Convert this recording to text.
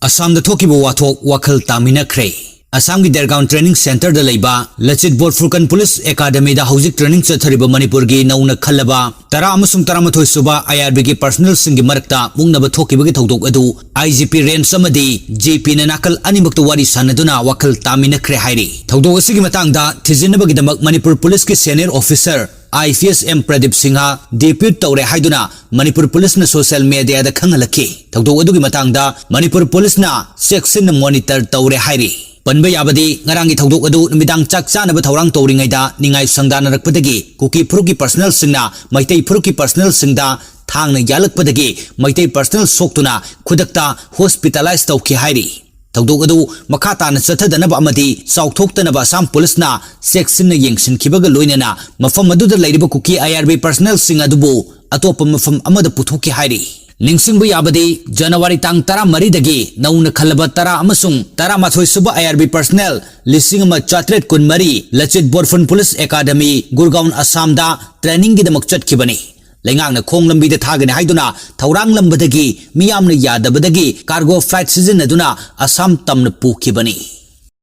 Assam the थोकिबो वाथोक वखल तामिनख्रे Assam की Dergaon training centre the लेबा Lachit बोरफुरकन police academy दा हौजिक ट्रेनिंग चथरिबा मणिपुर की नौना खल्लबा तरा अमसुंग तरामथोय सुबा आईआरबी की पर्सनल सिंगी मरक्ता मुंगनब थोकिबगी थौदोक अदु आईजीपी रेंज अमदी जेपी ना नाकल अनिमक्तो वारी सानदुना वखल तामिनख्रे हाइरी थौदोक असिगी मतंगदा थिजिनबगिदमक मणिपुर पुलिस की senior officer IPSM Pradeep Singh depute तौरे हाइदुना मणिपुर पुलिस ने सोशल मीडिया दा खंगलखी थौदोक अदुगी मतंगदा मणिपुर पुलिस ना सेक्शन मॉनिटर तौरे हाइरी पनब याबदी ngarang थौदोक अदु निमिदांग चाक चानब थौरांग तौरिङैदा निङाइ संदानरकपदगी कुकी फुरुकी पर्सनल सिंगना मैतै फुरुकी पर्सनल सिंगदा थांगना यालकपदगी मैतै पर्सनल सोक्तुना खुदक्ता हॉस्पिटलाइज तौखि हाइरी थौदोक अदु मखा ताना चथदनब अमदी चाउथोक्तनब असम पुलिसना सेक्शन येंगसिनखिबग लोइनना मफम अदुदा लैरिब कुकी IRB पर्सनल सिंग अदुबो अतोप मफम अमद पुथोकि हाइरी निंगसिंगबु याबदी जनवरी तांग 13 नौना खल्लबा 13 सुबा IRB personnel 1913 Lachit Borphukan police academy Gurgaon Assam दा ट्रेनिंग की दमक चटखिबनी लेंगांगना खोंग लंबीदा थागने हाइदुना थौरांग लंबदगी मियामना यादबदगी कार्गो फ्लाइट सिजनदुना असम तमना पुखिबनी।